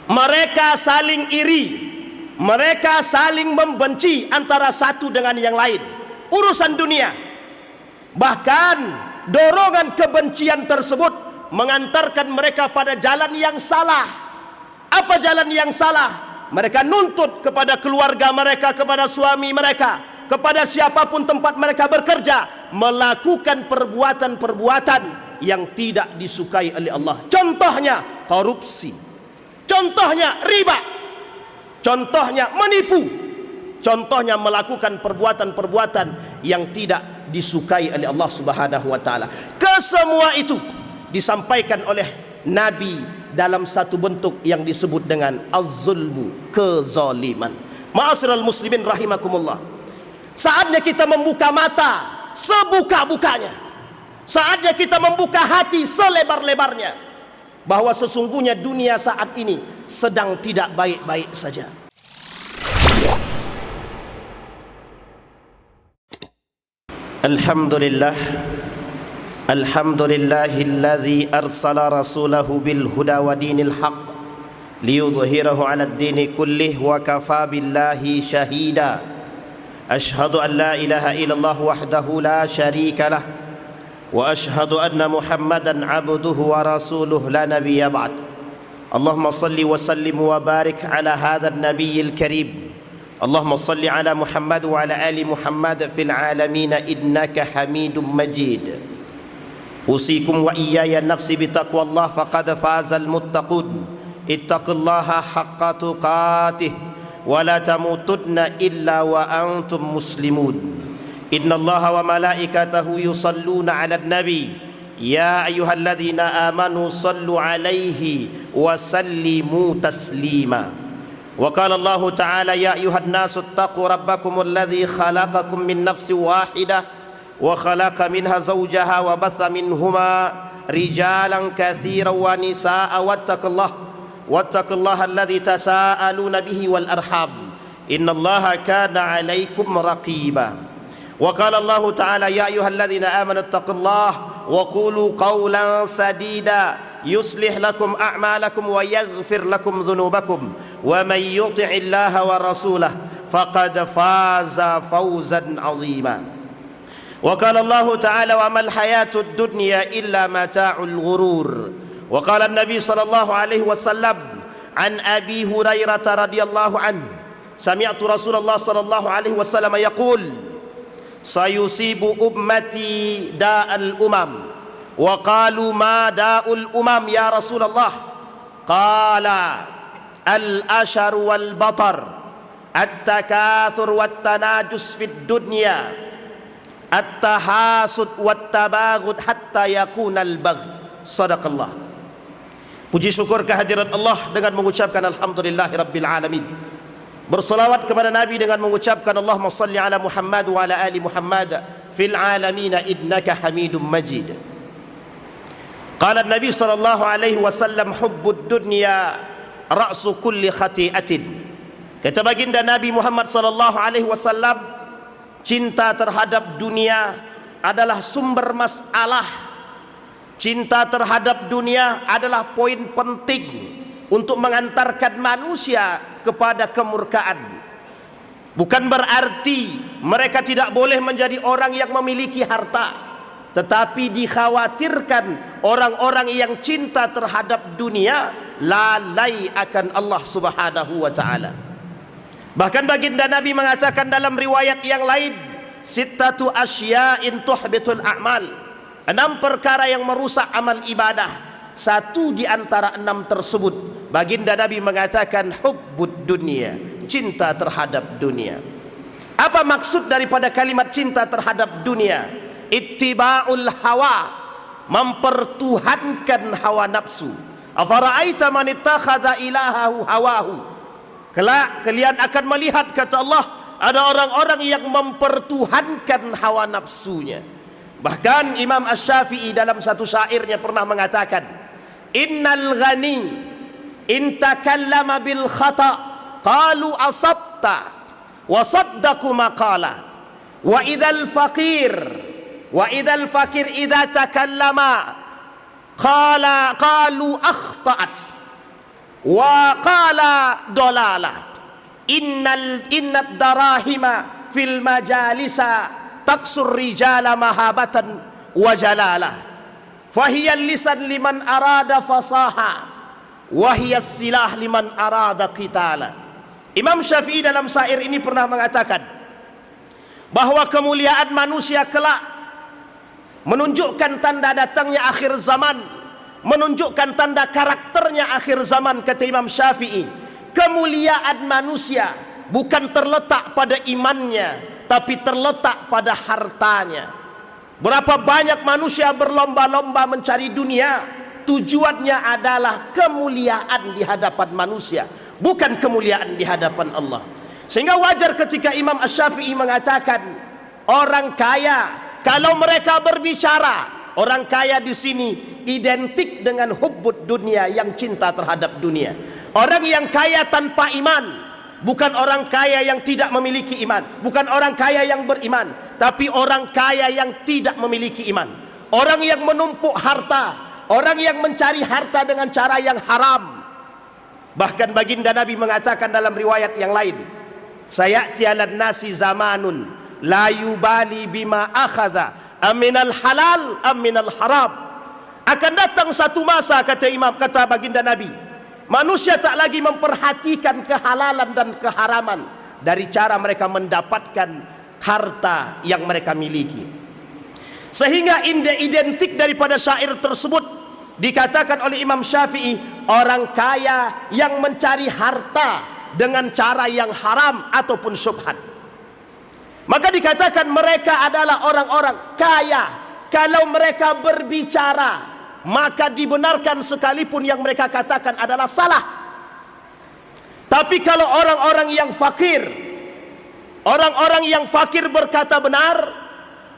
Mereka saling iri, mereka saling membenci antara satu dengan yang lain. Urusan dunia. Bahkan dorongan kebencian tersebut mengantarkan mereka pada jalan yang salah. Apa jalan yang salah? Mereka nuntut kepada keluarga mereka, kepada suami mereka, kepada siapapun tempat mereka bekerja, melakukan perbuatan-perbuatan yang tidak disukai oleh Allah. Contohnya korupsi, contohnya riba, contohnya menipu, contohnya melakukan perbuatan-perbuatan yang tidak disukai oleh Allah Subhanahu wa taala. Kesemua itu disampaikan oleh Nabi dalam satu bentuk yang disebut dengan az-zulmu, kezaliman. Ma'asyiral muslimin rahimakumullah. Saatnya kita membuka mata sebuka-bukanya. Saatnya kita membuka hati selebar-lebarnya, bahwa sesungguhnya dunia saat ini sedang tidak baik-baik saja. Alhamdulillah, alhamdulillahilladzi arsala rasulahu bil huda wa dinil haqq liyudhhirahu 'alad dini kullih wa kafa billahi shahida. Ashhadu an la ilaha illallah wahdahu la syarika lah wa ashhadu anna Muhammadan 'abduhu wa rasuluhu la nabiyya ba'd. Allahumma salli wa sallim wa barik ala hadzal nabiyil karim. Allahumma salli ala Muhammad wa ala ali Muhammad fil alamin innaka Hamidum Majid. Usikum wa iyaya nafsi bitaqwallah faqad fazal muttaqun. Ittaqullaha haqqa tuqatih wa la tamutunna illa wa antum muslimun. Innallaha wa malaikatahu yusalluna 'alan nabi ya ayyuhalladzina amanu sallu 'alaihi wa sallimu taslima. Wa qala Allah ta'ala ya ayyuhan nasu ittaqu rabbakum alladzi khalaqakum min nafsin wahidah wa khalaqa minha zawjaha wa batha minhuma rijalan katsiran wa nisaa'a wattaqullaha alladzi tasaaluna bihi wal arham innallaha kana 'alaikum raqiba. Wa qala Allah ta'ala ya ayyuhalladzina amanu ittaqullaha wa qulu qawlan sadida yuslih lakum a'malakum wa yaghfir lakum dhunubakum wa may yuti'illaha wa rasulahu faqad faza fawzan 'azima. Wa qala Allah ta'ala wa mal hayatud dunya illa mata'ul ghurur. Wa qala an-nabi sallallahu alaihi wasallam an Abi Hurairah radhiyallahu anhu sami'tu Rasulullah sallallahu alaihi wasallam yaqul sayusibu ummati da'al umam. Wa qalu ma da'ul umam ya Rasulullah? Qala al-ashar wal batar, at-takathur wat tanajus fid dunya, at-tahasud wat tabaghud hatta yakuna al-bagh. Sadaqallah. Puji syukur kehadirat Allah dengan mengucapkan alhamdulillahirabbil alamin. Berselawat kepada Nabi dengan mengucapkan Allahumma salli ala Muhammad wa ala ali Muhammad fil alamin innaka Hamidum Majid. Qala Nabi sallallahu alaihi wasallam hubbud dunya ra'su kulli khati'atin. Kata baginda Nabi Muhammad sallallahu alaihi wasallam, cinta terhadap dunia adalah sumber masalah. Cinta terhadap dunia adalah poin penting untuk mengantarkan manusia kepada kemurkaan. Bukan berarti mereka tidak boleh menjadi orang yang memiliki harta, tetapi dikhawatirkan orang-orang yang cinta terhadap dunia lalai akan Allah Subhanahu wa taala. Bahkan baginda Nabi mengatakan dalam riwayat yang lain, sittatu asya'in tuhbitul a'mal. 6 perkara yang merusak amal ibadah. Satu di antara 6 tersebut baginda Nabi mengatakan hubbud dunia, cinta terhadap dunia. Apa maksud daripada kalimat cinta terhadap dunia? Ittiba'ul hawa, mempertuhankan hawa nafsu. Afara'aita man ittakhadha ilahahu hawahu. Kelak kalian akan melihat, kata Allah, ada orang-orang yang mempertuhankan hawa nafsunya. Bahkan Imam Asy-Syafi'i dalam satu syairnya pernah mengatakan, innal ghani in takallama bil khata qalu asabta wa saddaqu maqala wa idzal faqir idza takallama qalu akhta'at wa qala dolalah. Innad darahima fil majalisa taksur rijala mahabatan wa jalalah. Fahiyal lisan liman arada fasaha wa hiyas silah liman arada qitala. Imam Syafi'i dalam syair ini pernah mengatakan bahwa kemuliaan manusia kelak menunjukkan tanda datangnya akhir zaman, menunjukkan tanda karakternya akhir zaman. Kata Imam Syafi'i, kemuliaan manusia bukan terletak pada imannya, tapi terletak pada hartanya. Berapa banyak manusia berlomba-lomba mencari dunia, tujuannya adalah kemuliaan di hadapan manusia, bukan kemuliaan di hadapan Allah. Sehingga wajar ketika Imam Asy-Syafi'i mengatakan orang kaya kalau mereka berbicara, orang kaya di sini identik dengan hubbud dunia, yang cinta terhadap dunia. Orang yang kaya tanpa iman bukan orang kaya yang tidak memiliki iman, bukan orang kaya yang beriman, tapi orang kaya yang tidak memiliki iman. Orang yang menumpuk harta, orang yang mencari harta dengan cara yang haram. Bahkan baginda Nabi mengatakan dalam riwayat yang lain, sayati 'alan nasi zamanun la yubali bima akhadha aminal halal aminal haram. Akan datang satu masa, kata baginda Nabi, manusia tak lagi memperhatikan kehalalan dan keharaman dari cara mereka mendapatkan harta yang mereka miliki. Sehingga identik daripada syair tersebut dikatakan oleh Imam Syafi'i, orang kaya yang mencari harta dengan cara yang haram ataupun syubhat. Maka dikatakan mereka adalah orang-orang kaya kalau mereka berbicara, maka dibenarkan sekalipun yang mereka katakan adalah salah. Tapi kalau orang-orang yang fakir, orang-orang yang fakir berkata benar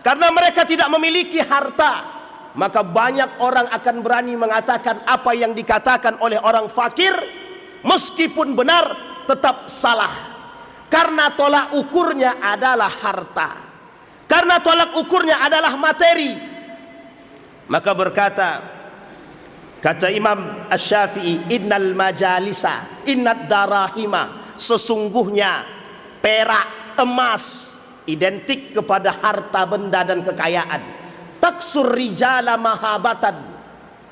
karena mereka tidak memiliki harta, maka banyak orang akan berani mengatakan apa yang dikatakan oleh orang fakir, meskipun benar tetap salah. Karena tolak ukurnya adalah harta, karena tolak ukurnya adalah materi. Maka kata Imam Asy-Syafi'i, innal majalisa innad darahima, sesungguhnya perak, emas identik kepada harta benda dan kekayaan. Taksur rijala mahabatan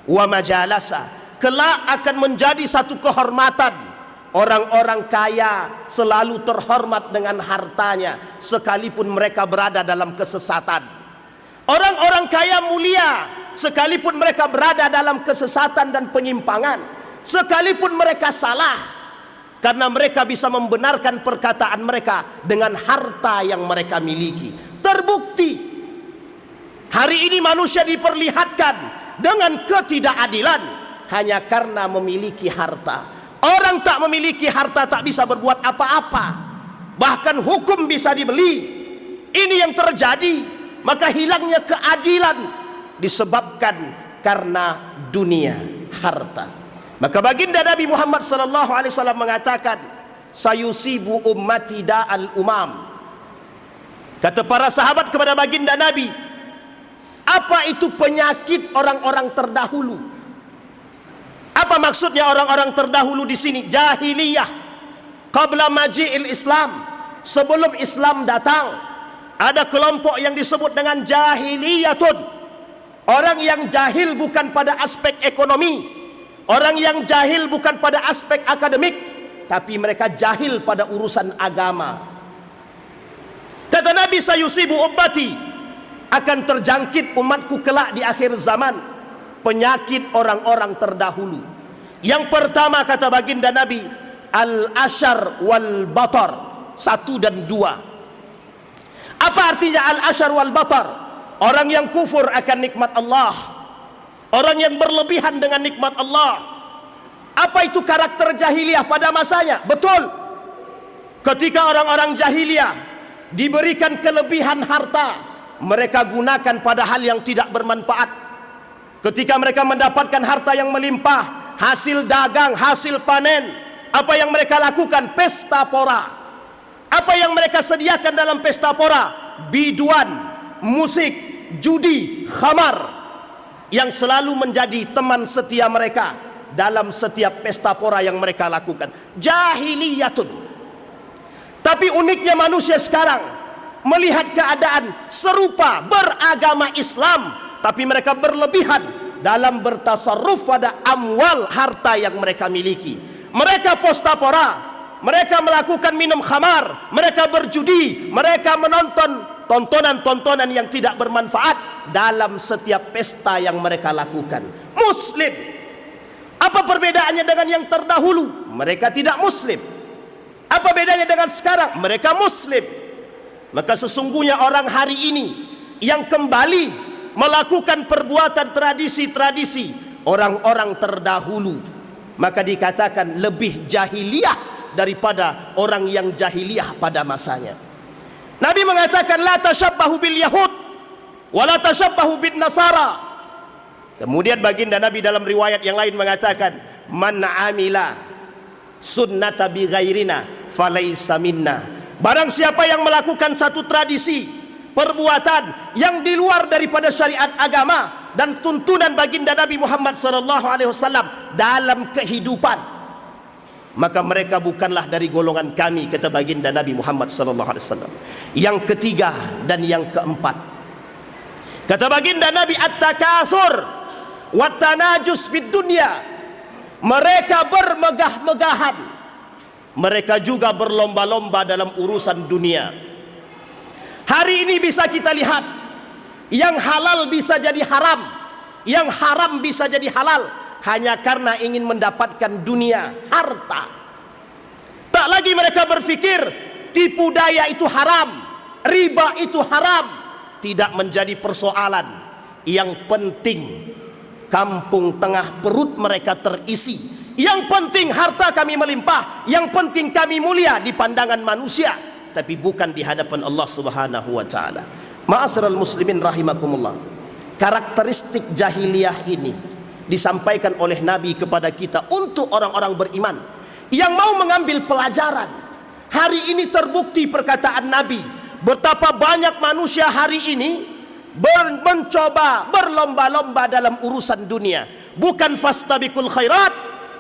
wa majalasa, kelak akan menjadi satu kehormatan. Orang-orang kaya selalu terhormat dengan hartanya sekalipun mereka berada dalam kesesatan. Orang-orang kaya mulia sekalipun mereka berada dalam kesesatan dan penyimpangan, sekalipun mereka salah, karena mereka bisa membenarkan perkataan mereka dengan harta yang mereka miliki. Terbukti hari ini manusia diperlihatkan dengan ketidakadilan hanya karena memiliki harta. Orang tak memiliki harta tak bisa berbuat apa-apa, bahkan hukum bisa dibeli. Ini yang terjadi. Maka hilangnya keadilan disebabkan karena dunia, harta. Maka baginda Nabi Muhammad SAW mengatakan, sayusibu ummati da'al umam. Kata para sahabat kepada baginda Nabi, apa itu penyakit orang-orang terdahulu? Apa maksudnya orang-orang terdahulu di sini? Jahiliyah, qabla maji'il Islam, sebelum Islam datang, ada kelompok yang disebut dengan jahiliyatun. Orang yang jahil bukan pada aspek ekonomi, orang yang jahil bukan pada aspek akademik, tapi mereka jahil pada urusan agama. Kata Nabi, sayusibu ummati, akan terjangkit umatku kelak di akhir zaman penyakit orang-orang terdahulu. Yang pertama kata baginda Nabi, al-ashar wal batar, 1 dan 2. Apa artinya al-ashar wal batar? Orang yang kufur akan nikmat Allah, orang yang berlebihan dengan nikmat Allah. Apa itu karakter jahiliyah pada masanya? Betul, ketika orang-orang jahiliyah diberikan kelebihan harta, mereka gunakan pada hal yang tidak bermanfaat. Ketika mereka mendapatkan harta yang melimpah, hasil dagang, hasil panen, apa yang mereka lakukan? Pesta pora. Apa yang mereka sediakan dalam pesta pora? Biduan, musik, judi, khamar, yang selalu menjadi teman setia mereka. dalam setiap pesta pora yang mereka lakukan. Jahiliyatun. Tapi uniknya manusia sekarang melihat keadaan serupa, beragama Islam, tapi mereka berlebihan dalam bertasarruf pada amwal, harta yang mereka miliki. Mereka pesta pora, mereka melakukan minum khamar, mereka berjudi, mereka menonton tontonan-tontonan yang tidak bermanfaat dalam setiap pesta yang mereka lakukan. Muslim. Apa perbedaannya dengan yang terdahulu? Mereka tidak Muslim. Apa bedanya dengan sekarang? Mereka Muslim. Maka sesungguhnya orang hari ini yang kembali melakukan perbuatan tradisi-tradisi orang-orang terdahulu, maka dikatakan lebih jahiliyah daripada orang yang jahiliyah pada masanya. Nabi mengatakan la tashabbahu bil yahud wa la tashabbahu bin nasara. Kemudian baginda Nabi dalam riwayat yang lain mengatakan man amila sunnata bi ghairina falaysa minna. Barang siapa yang melakukan satu tradisi, perbuatan yang di luar daripada syariat agama dan tuntunan baginda Nabi Muhammad SAW dalam kehidupan, maka mereka bukanlah dari golongan kami, kata baginda Nabi Muhammad SAW. Yang ketiga dan yang keempat, kata baginda Nabi, at-takatsur wa tanajus fid dunya. Mereka bermegah-megahan, mereka juga berlomba-lomba dalam urusan dunia. Hari ini bisa kita lihat, yang halal bisa jadi haram, yang haram bisa jadi halal, hanya karena ingin mendapatkan dunia, harta. Tak lagi mereka berpikir tipu daya itu haram, riba itu haram. Tidak menjadi persoalan. Yang penting kampung tengah perut mereka terisi. Yang penting harta kami melimpah. Yang penting kami mulia di pandangan manusia, tapi bukan di hadapan Allah Subhanahu wa taala. Ma'asyiral muslimin rahimakumullah. Karakteristik jahiliyah ini disampaikan oleh Nabi kepada kita untuk orang-orang beriman yang mau mengambil pelajaran. Hari ini terbukti perkataan Nabi, betapa banyak manusia hari ini mencoba berlomba-lomba dalam urusan dunia. Bukan fastabiqul khairat,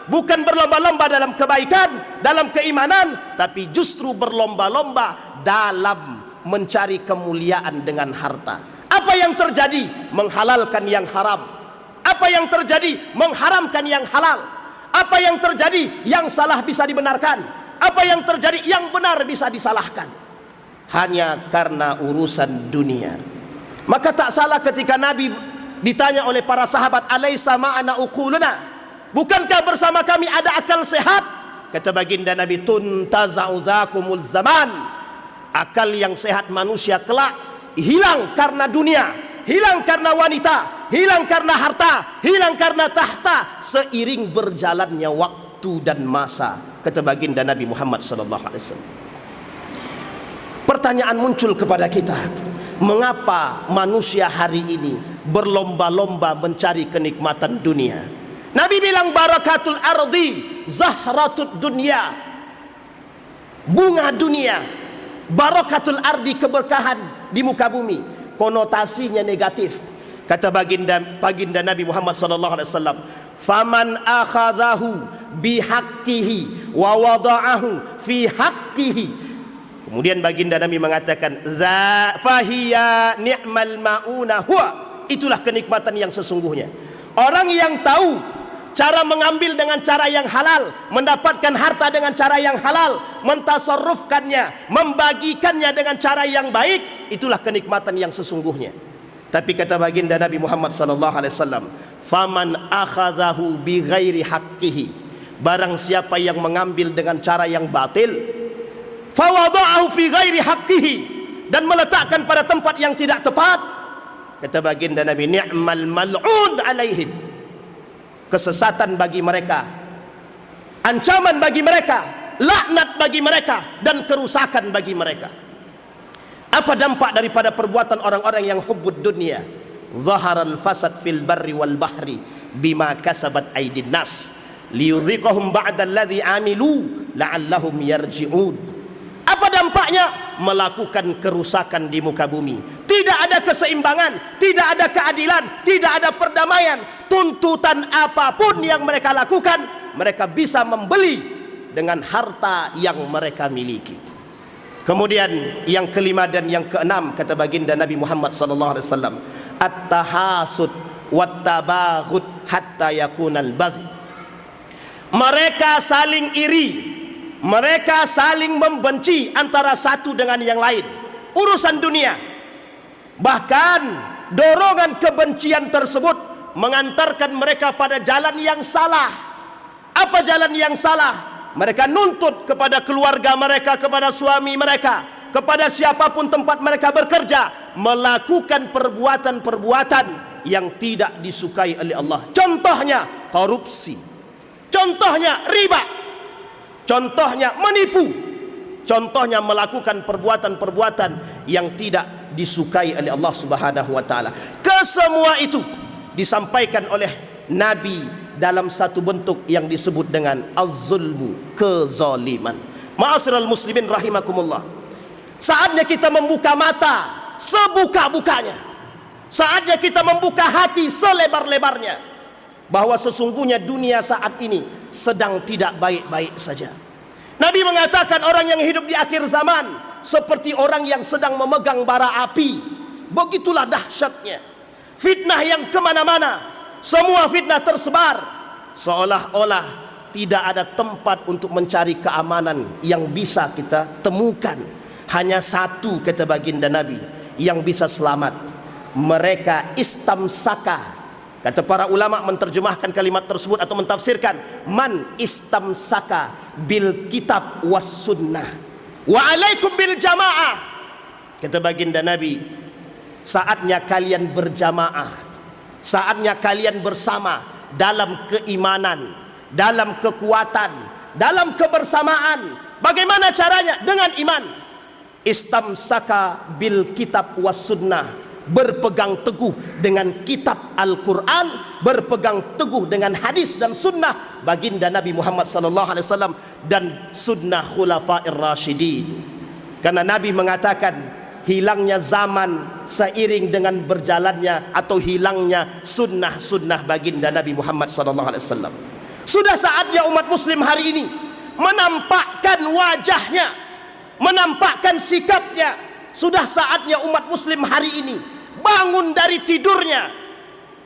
bukan berlomba-lomba dalam kebaikan, dalam keimanan, tapi justru berlomba-lomba dalam mencari kemuliaan dengan harta. Apa yang terjadi? Menghalalkan yang haram. Apa yang terjadi? Mengharamkan yang halal. Apa yang terjadi? Yang salah bisa dibenarkan. Apa yang terjadi? Yang benar bisa disalahkan. Hanya karena urusan dunia. Maka tak salah ketika Nabi ditanya oleh para sahabat, alaysa ma'ana uquluna, bukankah bersama kami ada akal sehat? Kata baginda Nabi, tuntaza'u dzakumul zaman. Akal yang sehat manusia kelak hilang karena dunia, hilang karena wanita, hilang karena harta, hilang karena tahta, seiring berjalannya waktu dan masa. Kata baginda Nabi Muhammad SAW. Pertanyaan muncul kepada kita, mengapa manusia hari ini berlomba-lomba mencari kenikmatan dunia? Nabi bilang barakatul ardi zahratud dunya, bunga dunia. Barakatul ardi, keberkahan di muka bumi, konotasinya negatif. Kata baginda Nabi Muhammad SAW, faman akhadhahu bihaqqihi wa wada'ahu fi haqqihi. Kemudian baginda Nabi mengatakan, fahiya ni'mal ma'una huwa. Itulah kenikmatan yang sesungguhnya. Orang yang tahu cara mengambil dengan cara yang halal, mendapatkan harta dengan cara yang halal, mentasarrufkannya, membagikannya dengan cara yang baik, itulah kenikmatan yang sesungguhnya. Tapi kata baginda Nabi Muhammad SAW, faman akhadhahu bi ghairi haqqihi, barang siapa yang mengambil dengan cara yang batil, fawada'ahu fi ghairi haqqihi, dan meletakkan pada tempat yang tidak tepat, kata baginda Nabi, ni'mal mal'un alaihim, kesesatan bagi mereka, ancaman bagi mereka, laknat bagi mereka, dan kerusakan bagi mereka. Apa dampak daripada perbuatan orang-orang yang hubbud dunia? Zaharal fasad fil barri wal bahri bima kasabat aydin nas liyudhiqahum ba'da alladhi amilu la'allahum yarji'un. Apa dampaknya? Melakukan kerusakan di muka bumi. Tidak ada keseimbangan, tidak ada keadilan, tidak ada perdamaian. Tuntutan apapun yang mereka lakukan, mereka bisa membeli dengan harta yang mereka miliki. Kemudian yang kelima dan yang keenam, kata baginda Nabi Muhammad sallallahu alaihi wasallam, at-tahasud wat-tabaghut hatta yakunal baghi. Mereka saling iri, mereka saling membenci antara satu dengan yang lain, urusan dunia. Bahkan dorongan kebencian tersebut mengantarkan mereka pada jalan yang salah. Apa jalan yang salah? Mereka nuntut kepada keluarga mereka, kepada suami mereka, kepada siapapun tempat mereka bekerja, melakukan perbuatan-perbuatan yang tidak disukai oleh Allah. Contohnya korupsi, contohnya riba, contohnya menipu, contohnya melakukan perbuatan-perbuatan yang tidak disukai oleh Allah Subhanahu wa taala. Kesemua itu disampaikan oleh Nabi dalam satu bentuk yang disebut dengan az-zulmu, kezaliman. Ma'asyiral muslimin rahimakumullah. Saatnya kita membuka mata sebuka-bukanya. Saatnya kita membuka hati selebar-lebarnya, bahwa sesungguhnya dunia saat ini sedang tidak baik-baik saja. Nabi mengatakan orang yang hidup di akhir zaman seperti orang yang sedang memegang bara api. Begitulah dahsyatnya fitnah yang kemana-mana. Semua fitnah tersebar, seolah-olah tidak ada tempat untuk mencari keamanan yang bisa kita temukan. Hanya satu, kata baginda Nabi, yang bisa selamat. Mereka istamsaka. Kata para ulama menterjemahkan kalimat tersebut atau mentafsirkan, man istamsaka bil kitab was sunnah wa alaikum bil jamaah. Kata baginda Nabi, saatnya kalian berjamaah, saatnya kalian bersama dalam keimanan, dalam kekuatan, dalam kebersamaan. Bagaimana caranya? Dengan iman. Istamsaka bil kitab was sunnah, berpegang teguh dengan kitab Al-Quran, berpegang teguh dengan hadis dan sunnah baginda Nabi Muhammad sallallahu alaihi wasallam dan sunnah khulafair rasyidin. Karena Nabi mengatakan hilangnya zaman seiring dengan berjalannya atau hilangnya sunnah-sunnah baginda Nabi Muhammad sallallahu alaihi wasallam. Sudah saatnya umat muslim hari ini menampakkan wajahnya, menampakkan sikapnya. Sudah saatnya umat muslim hari ini bangun dari tidurnya,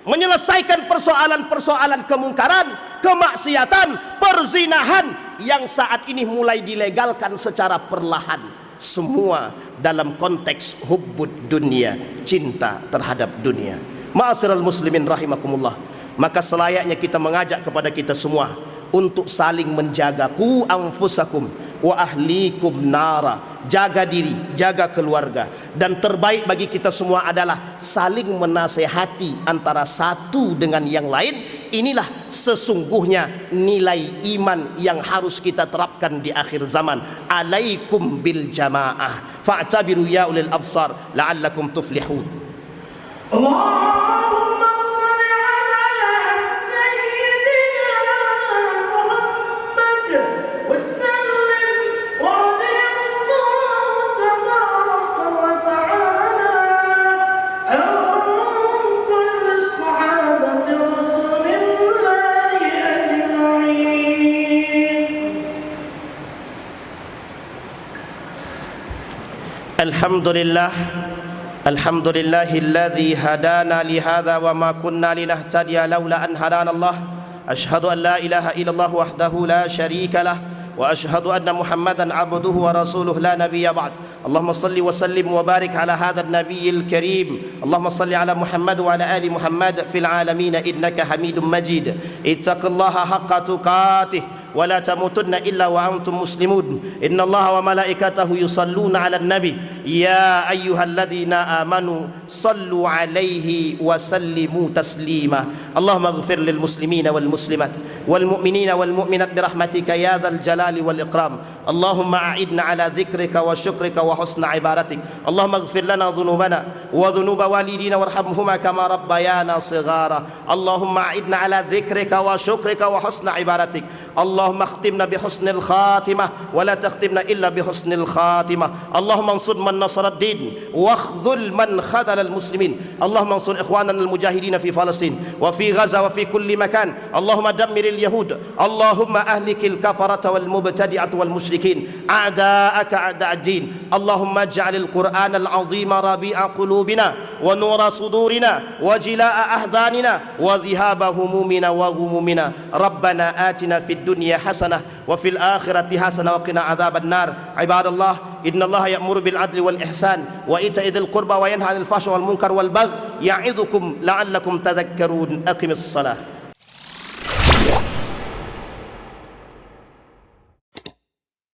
menyelesaikan persoalan-persoalan kemungkaran, kemaksiatan, perzinahan yang saat ini mulai dilegalkan secara perlahan. Semua dalam konteks hubbud dunia, cinta terhadap dunia. Ma'asyiral muslimin rahimakumullah. Maka selayaknya kita mengajak kepada kita semua untuk saling menjaga. Qu anfusakum wa ahlikum nara. Jaga diri, jaga keluarga. Dan terbaik bagi kita semua adalah saling menasehati antara satu dengan yang lain. Inilah sesungguhnya nilai iman yang harus kita terapkan di akhir zaman. Alaikum bil jamaah fa'tabiru ya ulil absar la'allakum tuflihun. Allahumma salli ala sayyidina Muhammad wa sallim wa radiyallahu tabaraka wa ta'ala an kulli sahabati rasulillahi ajma'in. Alhamdulillah, alhamdulillahilladzi hadana lihadza wa ma kunna linahtadiya laula an hadanallah. Asyhadu an la ilaha illallah wahdahu la syarika lah wa asyhadu anna Muhammadan abduhu wa rasuluhu la nabiyya ba'd. Allahumma salli wa sallim wa barik ala hadzal nabiyil karim. Allahumma salli ala Muhammad wa ala ali Muhammad fil alamin innaka Hamidum Majid. Ittaqillaha haqqa tuqatih wa la tamutunna illa wa antum muslimun. Innallaha wa malaikatahu yusalluna 'alan nabi ya ayyuhalladzina amanu sallu 'alaihi wa sallimu taslima. Allahumma ighfir lil muslimina wal muslimat wal mu'minina wal mu'minat bi rahmatika ya dzal jalali wal ikram. Allahumma a'idna 'ala dzikrika wa syukrika wa husna ibadatik. Allahumma ighfir lana dhunubana wa dhunuba walidina warhamhuma kama rabbayana shighara. Allahumma a'idna 'ala dzikrika wa syukrika wa husna ibadatik. Allah اللهم اختمنا بحسن الخاتمة ولا تختمنا إلا بحسن الخاتمة. اللهم انصر من نصر الدين واخذل من خذل المسلمين. اللهم انصر إخواننا المجاهدين في فلسطين وفي غزة وفي كل مكان. اللهم دمر اليهود، اللهم أهلك الكفرة والمبتدعة والمشركين أعداءك أعداء الدين. اللهم اجعل القرآن العظيم ربيع قلوبنا ونور صدورنا وجلاء أحزاننا وذهاب همومنا وغمومنا. ربنا آتنا في الدنيا حسنة وفي الآخرة حسنة وقنا عذاب النار. عباد الله، إن الله يأمر بالعدل والإحسان وإيتاء ذي القربى وينهى عن الفحشاء والمنكر والبغي يعظكم لعلكم تذكرون. أقم الصلاة.